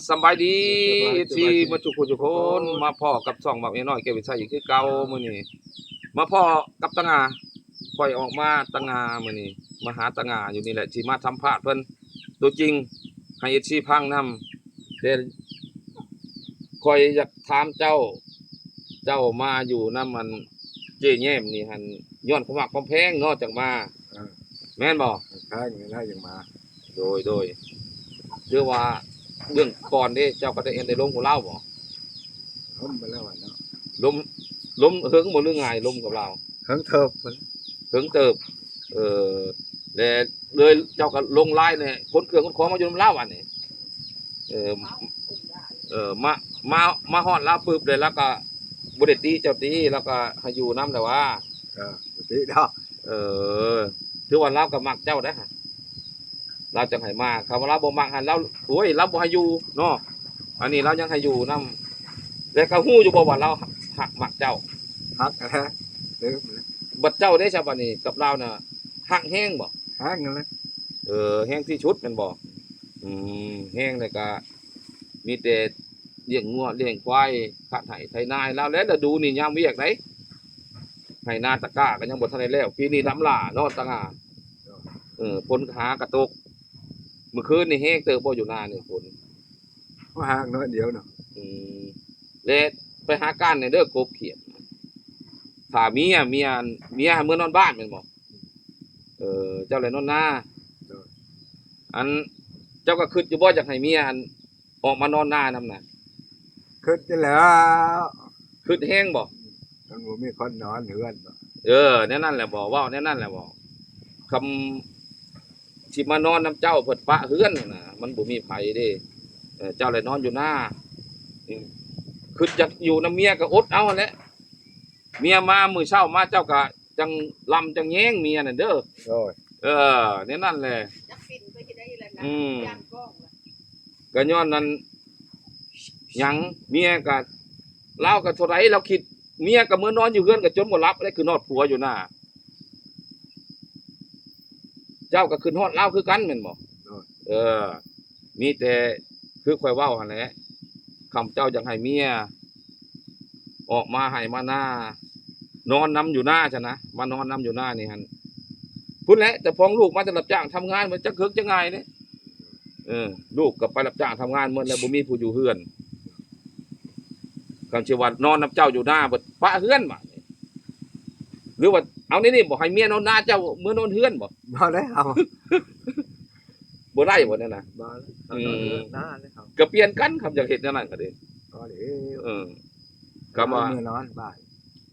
สำบายดีที่สบายดีมาทุกคนทุกคนมาพ่อกับช่องบักน้อยแก้ววิชัยอีกคือเก่ามื้อนี้มาพ่อกับตะงาปล่อยออกมาตะงามื้อนี้มาหาตะงาอยู่นี่แหละที่มาทำพาดเพิ่นตัวจริงให้ FC พังนำแต่ข่อยอยากถามเจ้ามาอยู่นำมันเจ๊แย้มนี่หั่นย้อนความมักความแพงเนาะจังมาแม่นบ่ ใช่อย่างนั้นอย่างมา โดยคือว่าเรื่องก่อนนี่เจ้าก็ได้เห็นได้ลงกับเราบ่ ล้มไปแล้วเนาะ ล้มล้มเฮิงบ่หรือไงล้มกับเรา เฮิงเทิบมัน เฮิงเติบเออแล้วเลยเจ้าก็ลงไล่เนี่ยคนเครื่องคนของมาอยู่นำเราอันนี้เออมาฮอดลาวปึ๊บเลยแล้วก็บ่ได้ตีเจ้าตีแล้วก็ให้อยู่นำแต่ว่า ปกติเนาะ เออถือว่าเราก็มักเจ้าได้อหั่นเราจังให้มาคำว่าเราบ่มักหั่นเราโอ้ยเราบ่ให้อยู่เนาะอันนี้เรายังให้อยู่นำแล้วก็ฮู้อยู่บ่ว่าเราหักมักเจ้า ฮักนะเดิมเลย บัดเจ้าได้ซะบัดนี้กับเราน่ะหักแห้งบ่ ฮักเลย แห้งที่ชุดแม่นบ่แห้งแล้วก็มีแต่เลี้ยงงัวเลี้ยงควายขัดไห้ไถนาให้แล้วแล้วดูนี่ยามเวียกไดไห้นาตะกร้าก็ยังบ่ทันได้แล้วปีนี้น้ำหล่าเนาะตะงาฝนหากระตกเมื่อคืนนี่แห้งเติบบ่อยู่นานี่ฝน ว่าฮักน้อยเดียวเนาะ แล้วไปหาก้านในเด้อกบเขียดถ้าเมียเมื่อนอนบ้านแม่นบ่เจ้าเลยนอนนาอันเจ้าก็คิดอยู่บ่อยากให้เมียอันออกมานอนนานำน่ะ ขึ้นจะแล้ว คิดแห้งบ่ มันบ่มีคนนอนเหือนบ่ แน่นั่นแหละบ่เว้าแน่นั่นแหละบ่คำสิมานอนนำเจ้าเพิ่นปะเฮือนน่ะมันบ่มีไผเด้เจ้าเลยนอนอยู่นาคิดอยากอยู่นำเมียก็อดเอาหั่นแหละเมียมามื้อเช้ามาเจ้าก็จังลำจังแย้งเมียน่ะเด้อ โอ้ย แน่นั่นแหละ จักปิ่นไปที่ได้แล้วนะ อืม ย่างกล้องล่ะ ก็ย้อนนั้นหยังเมียก็เราก็เท่าไรเราคิดเมียก็มื้อนอนอยู่เฮือนก็จนบ่หลับเลยคือนอดผัวอยู่หน้าเจ้าก็ขึ้นฮอดเราคือกันแม่นบ่มีแต่คือข่อยเว้าหั่นแหละคำเจ้าอยากให้เมียออกมาให้มาหน้านอนนำอยู่หน้าซะนะมานอนนำอยู่หน้านี่หั่นพุ่นแหละแต่พ้องลูกมาจะรับจ้างทำงานมันจะคึกจะง่ายเด้ลูกก็ไปรับจ้างทำงานหมดแล้วบ่มีผู้อยู่เฮือนคำชื่อว่านอนนำเจ้าอยู่หน้าบ่ปะเฮือนบ่หรือว่าเอานี่บ่ให้เมียนอนหน้าเจ้ามื้อนอนเฮือนบ่ บ่ได้เอา บ่ได้บ่นั่นน่ะ บ่เอานอนเหือนหน้าเลยเอา ก็เปลี่ยนกันครับอยากเฮ็ดแนวนั้นก็ได้ ก็เดี๋ยว ก็ว่า เมื่อนอนบ้าน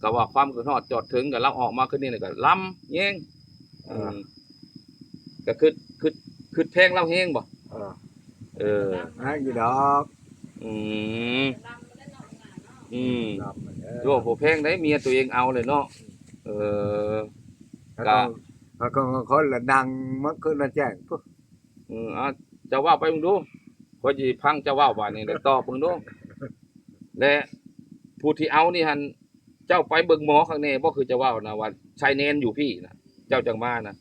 ก็ว่าความคือฮอดจอดถึงก็เราออกมาขึ้นนี่ก็ลำแยงก็คือแพงเราแฮงบ่ ฮักอยู่ดอก อืม ลำมาได้นอนหนาเนาะ นอนมาเด้ โยบ่แพงได้เมียตัวเองเอาเลยเนาะเออ แล้วก็คนละดังมันขึ้นมาแจ้งปุ๊บ จะว่าไปมึงดูพอสิพังจะว่าว่านี่แล้วตอบมึงดูและผู้ที่เอานี่หั่นเจ้าไปเบิ่งหมอข้างในบ่คือจะว่านะว่าชายแนนอยู่พี่นะเจ้าจังมานะ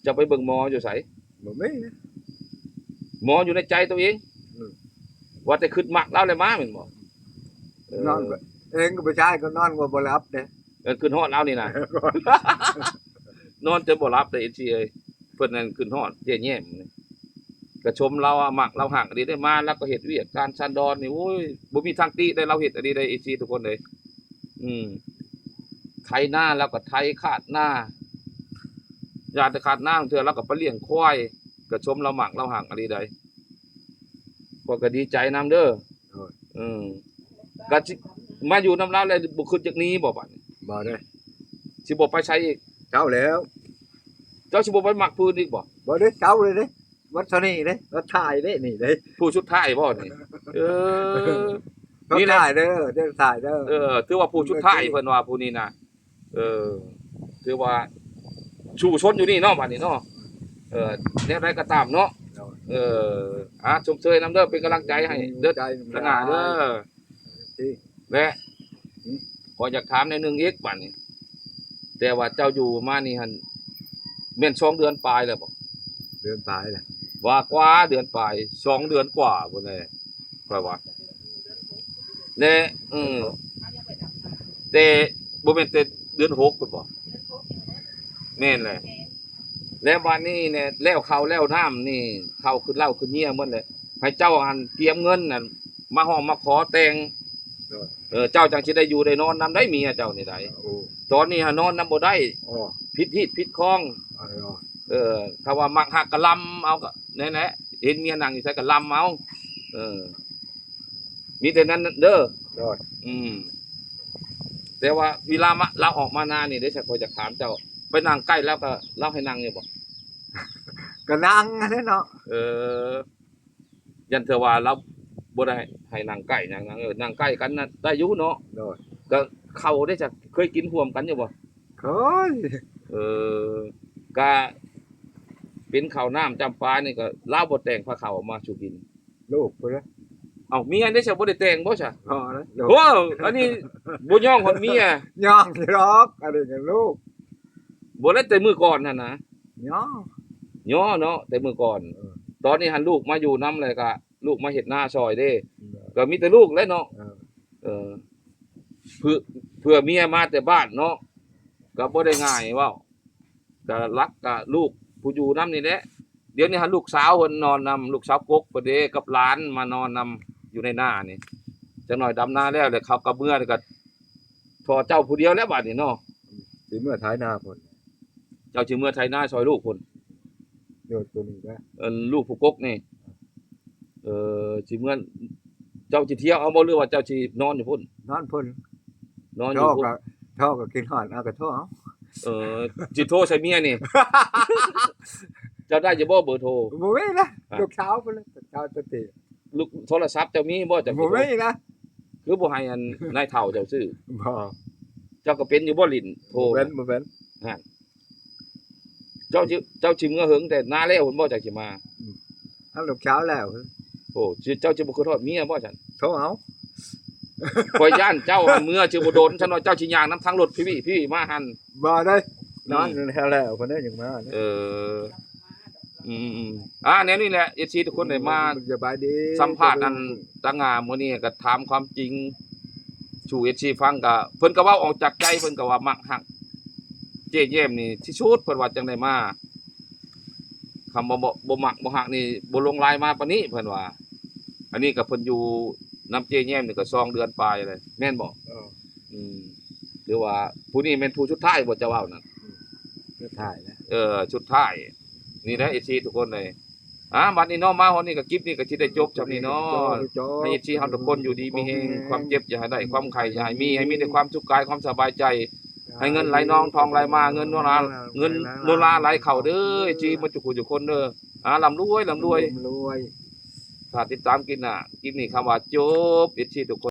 เจ้าไปเบิ่งหมออยู่ไส บ่มีนะ หมออยู่ในใจตัวเอง ว่าแต่คิดมักเราเลยมาแม่นบ่ นอนก็เองก็บ่ใช่ก็นอนก็บ่หลับเด้ ขึ้นฮอดเรานี่นะ นอนจนบ่หลับได้อีทีเอ้ยเพิ่นนั่นขึ้นฮอดเจ๊แย้มนี่ก็ชมเราอะมักเราหักดีได้มาแล้วก็เฮ็ดเวียกการชันดอนนี่โอ้ยบ่มีทางติได้เราเฮ็ดอันนี้ได้อีทีทุกคนเลยไถนาแล้วก็ไถขาดหน้าญาติขาดหน้าเทื่อแล้วก็ไปเลี้ยงควายก็ชมเรามักเราหักอันนี้ได้ก็ดีใจนำเด้อก็สิมาอยู่นำเราแล้วบ่คิดจักหนี้บ่บัดนี้ บ่ได้ สิบ่ไปใช้อีก เช้าแล้ว เจ้าสิบ่ไปมักพื้นอีกบ่ บ่ได้เช้าเลยเด้วัดเท่านี้เด้วัดถ่ายเด้นี่เด้ ผู้ชุดท้ายบ่นี่เออ วัด นี่แหละ ถ่ายเด้อเด้อถ่ายเด้อ ถือว่าผู้ชุดท้ายเพิ่นว่าผู้นี้นะถือว่าชูชนอยู่นี่เนาะบัดนี้เนาะแนวใดก็ตามเนาะชมเชยนำเด้อเป็นกำลังใจให้เด้อ ใจ สง่าเด้อ ที่ และขออยากถามในหนึงอีกบัดนี้แต่ว่าเจ้าอยู่มานี่หั่นแม่น2 เดือนปลายแล้วบ่ เดินตายแหละ บ กว่าเดือนปลาย2 เดือนกว่าพุ่นแหละค่อยว่าและเขายังไปดำนา แต่บ่แม่นแต่เดือน6พุ่นบ่ เดือนพกยังเบิด แม่นแหละ แพง แล้วบัดนี้เนี่ยแล้วข้าวแล้วน้ำนี่ข้าวขึ้นเหล้าขึ้นเมียหมดเลยให้เจ้าหันเตรียมเงินน่ะมาห้องมาขอแต่งเจ้าจังสิได้อยู่ได้นอนนํได้เมียเจ้านี่ได้ โอ้ ตอนนี้หานอนนํบ่ได้ โอ้ ผิดฮีดผิดคอง เออ ถ้าว่ามักหักกะลำเอาก็แน่ๆเห็นเมียนั่งอยู่ใส่กะลำเอามีแต่นั้นเด้อ โดย แต่ว่าเวลามาเราออกมาหน้านี่เดี๋ยวฉันคอยจะถามเจ้าไปนั่งใกล้แล้วก็เล่าให้นั่งอยู่บ่ ก็นั่งนั่นเนาะ ยันเทว่าเราบ่ได้ให้นั่งใกล้นั่งนั่งใกล้กันน่ะได้อยู่เนาะ โดย ก็เข้าได้จะเคยกินร่วมกันอยู่บ่ เคย ก็เป็นข้าวน้ำจำปานี่ก็ลาวบ่แต่งพาข้าวมาสู่กิน ลูกพุ่นละ เอ้าเมียได้ซะบ่ได้แต่งบ่ซะ พอแล้วลูก โอ้อันนี้บ่ย่องคนเมีย ย่องสิหรอกอะไรกันลูก บ่ได้แต่มื้อก่อนนั่นนะ ย่อง ย่อเนาะแต่มื้อก่อน ตอนนี้หันลูกมาอยู่นำเลยก็ลูกมาเฮ็ดนาซอยเด้ ก็มีแต่ลูกแหละเนาะ เออ เพื่อเมียมาแต่บ้านเนาะก็บ่ได้ง่ายเว้าก็รักก็ลูกผู้อยู่นำนี่แหละเดี๋ยวนี้หันลูกสาวเพิ่นนอนนำลูกสาวกกเพิ่นเด้กับหลานมานอนนำอยู่ในนานี่จักหน่อยดำนาแล้วเลยเขาก็เมื่อนี่ก็ทอเจ้าผู้เดียวแล้วบัดนี้เนาะ สิเมื่อท้ายหน้าพุ่น เจ้าสิเมื่อไทนาซอยลูกพุ่น โยนตัวนี้นะ ลูกผู้กกนี่สิเมื่อเจ้าสิเที่ยวเอาบ่หรือว่าเจ้าสินอนอยู่พุ่น นอนพุ่น นอนอ ท่ ยู่ อ พุ่น ก็ท่อก็กินหอนเอาก็ท่อเอา สิโทรใส่เมียนี่ เจ้าได้จะบ่เบอร์โทร บ่มีนะลูกเช้าพุ่นละเช้าตัวตี ลูกโทรศัพท์เจ้ามีบ่เจ้า บ่มีนะ คือบ่ให้อันนายเฒ่าเจ้าซื้อ บ่ เจ้าก็เป็นอยู่บ่ลิ้นโทร บ่เป็น เจ้าสิเมื่อหึงแต่นาแล้วพุ่นบ่จักสิมา เอาลูกเช้าแล้ว โอ้เจ้าสิบ่คือทอดเมียบ่ซั่น โทรเอา ข่อยย่านเจ้าหันเมื่อสิบ่โดนฉันว่าเจ้าสิย่างนํทางรถพี่มาหั่น บ่ได้นอนอยู่แล้วเพิ่นได้ยังมา แนวนี้แหละ FC ทุกคนได้มา สบายดี สัมภาษณ์อันตั้งงามมื้อนี้ก็ถามความจริงสู่ FC ฟังก็เพิ่นก็เว้าออกจากใจเพิ่นก็ว่ามักฮักเจ๊แย้มนี่ที่สุดเพิ่นว่าจังได๋มาคำบ่มักบ่ฮักนี่บ่ลงรายมาปานนี้เพิ่นว่า อันนี้ก็เพิ่นอยู่นำเจ๊แย้มนี่ก็2 เดือนปลายเลยแม่นบ่ เออ หรือว่าผู้นี้แม่นผู้สุดท้ายบ่จะเว้านั่น จะถ่ายนะ สุดท้ายนี่แหละ FC ทุกคนเลยบัดนี้เนาะมาฮอดนี้ก็คลิปนี้ก็สิได้จบจำนี้เนาะ ให้ชีเฮาทุกคนอยู่ดีมีแฮงความเจ็บอย่าให้ได้ความไข้อย่าให้มีแต่ความสุขกายความสบายใจ ให้เงินไหลนองทองไหลมาเงินโนราไหลเข้าเด้อจีมันจุกุจุคนเด้อร่ำรวย รวย ถ้าติดตามกินน่ะกินนี่คำว่าจบเอชีทุกคน